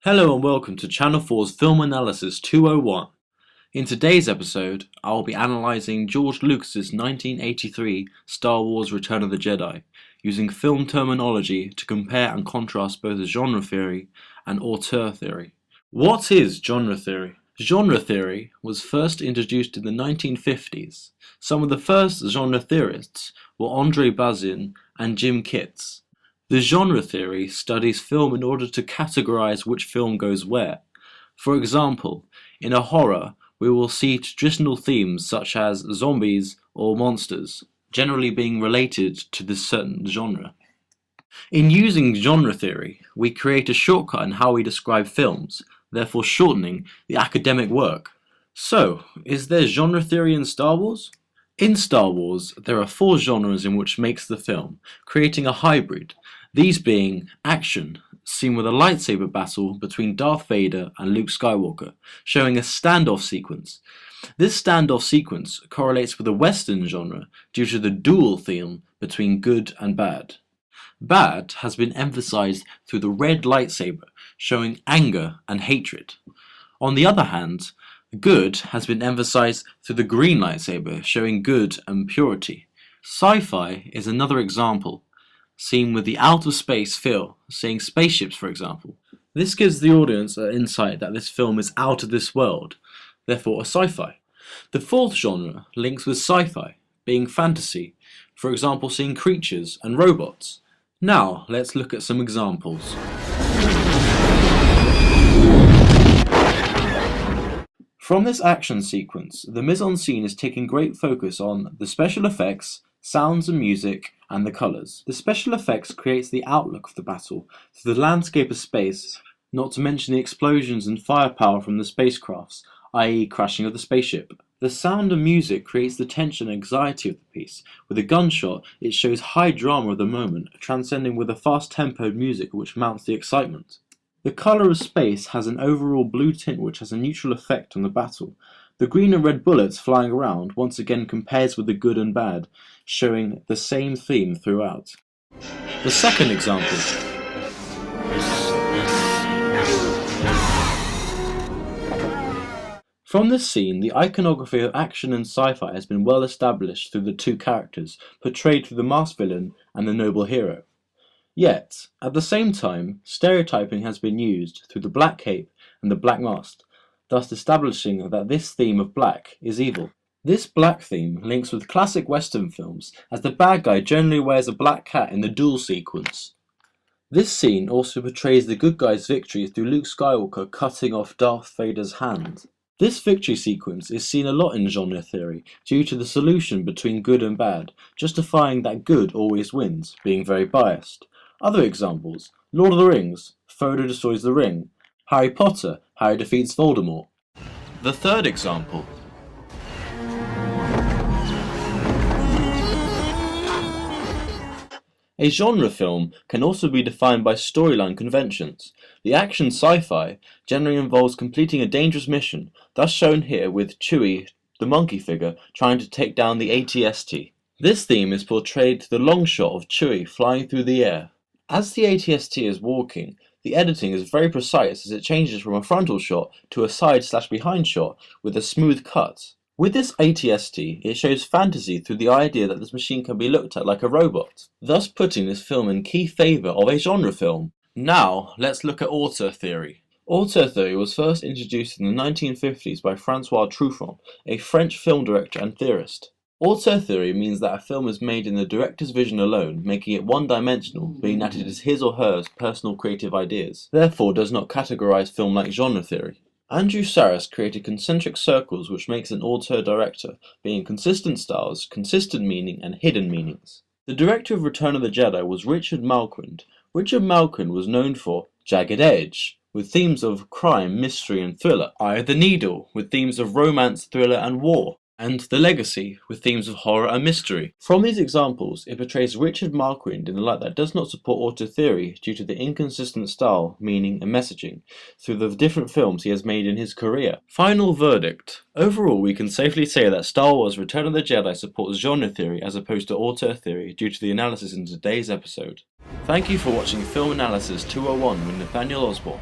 Hello and welcome to Channel 4's Film Analysis 201. In today's episode, I will be analysing George Lucas's 1983 Star Wars Return of the Jedi, using film terminology to compare and contrast both genre theory and auteur theory. What is genre theory? Genre theory was first introduced in the 1950s. Some of the first genre theorists were Andre Bazin and Jim Kitts. The genre theory studies film in order to categorize which film goes where. For example, in a horror, we will see traditional themes such as zombies or monsters, generally being related to this certain genre. In using genre theory, we create a shortcut in how we describe films, therefore shortening the academic work. So, is there genre theory in Star Wars? In Star Wars, there are four genres in which makes the film, creating a hybrid. These being action, seen with a lightsaber battle between Darth Vader and Luke Skywalker, showing a standoff sequence. This standoff sequence correlates with the Western genre due to the dual theme between good and bad. Bad has been emphasized through the red lightsaber, showing anger and hatred. On the other hand, good has been emphasized through the green lightsaber, showing good and purity. Sci-fi is another example, seen with the outer space feel, seeing spaceships for example. This gives the audience an insight that this film is out of this world, therefore a sci-fi. The fourth genre links with sci-fi, being fantasy, for example seeing creatures and robots. Now let's look at some examples. From this action sequence, the mise-en-scene is taking great focus on the special effects, sounds and music, and the colours. The special effects creates the outlook of the battle through the landscape of space, not to mention the explosions and firepower from the spacecrafts, i.e. crashing of the spaceship. The sound and music creates the tension and anxiety of the piece. With a gunshot, it shows high drama of the moment, transcending with a fast-tempoed music which mounts the excitement. The colour of space has an overall blue tint which has a neutral effect on the battle. The green and red bullets flying around once again compares with the good and bad, showing the same theme throughout. The second example. From this scene, the iconography of action and sci-fi has been well established through the two characters, portrayed through the masked villain and the noble hero. Yet, at the same time, stereotyping has been used through the black cape and the black mask, thus establishing that this theme of black is evil. This black theme links with classic Western films, as the bad guy generally wears a black hat in the duel sequence. This scene also portrays the good guy's victory through Luke Skywalker cutting off Darth Vader's hand. This victory sequence is seen a lot in genre theory due to the solution between good and bad, justifying that good always wins, being very biased. Other examples: Lord of the Rings, Frodo destroys the ring. Harry Potter, Harry defeats Voldemort. The third example. A genre film can also be defined by storyline conventions. The action sci-fi generally involves completing a dangerous mission, thus shown here with Chewie, the monkey figure, trying to take down the AT-ST. This theme is portrayed through the long shot of Chewie flying through the air. As the AT-ST is walking, the editing is very precise as it changes from a frontal shot to a side/behind shot with a smooth cut. With this AT-ST, it shows fantasy through the idea that this machine can be looked at like a robot, thus putting this film in key favour of a genre film. Now, let's look at auteur theory. Auteur theory was first introduced in the 1950s by Francois Truffaut, a French film director and theorist. Auteur theory means that a film is made in the director's vision alone, making it one-dimensional, being that it is his or her personal creative ideas, therefore does not categorize film like genre theory. Andrew Sarris created concentric circles which makes an auteur director, being consistent styles, consistent meaning, and hidden meanings. The director of Return of the Jedi was Richard Malquind. Richard Malquind was known for Jagged Edge, with themes of crime, mystery, and thriller, Eye of the Needle, with themes of romance, thriller, and war, and The Legacy, with themes of horror and mystery. From these examples, it portrays Richard Malquind in a light that does not support auteur theory due to the inconsistent style, meaning, and messaging through the different films he has made in his career. Final verdict. Overall, we can safely say that Star Wars Return of the Jedi supports genre theory as opposed to auteur theory due to the analysis in today's episode. Thank you for watching Film Analysis 201 with Nathaniel Osborne.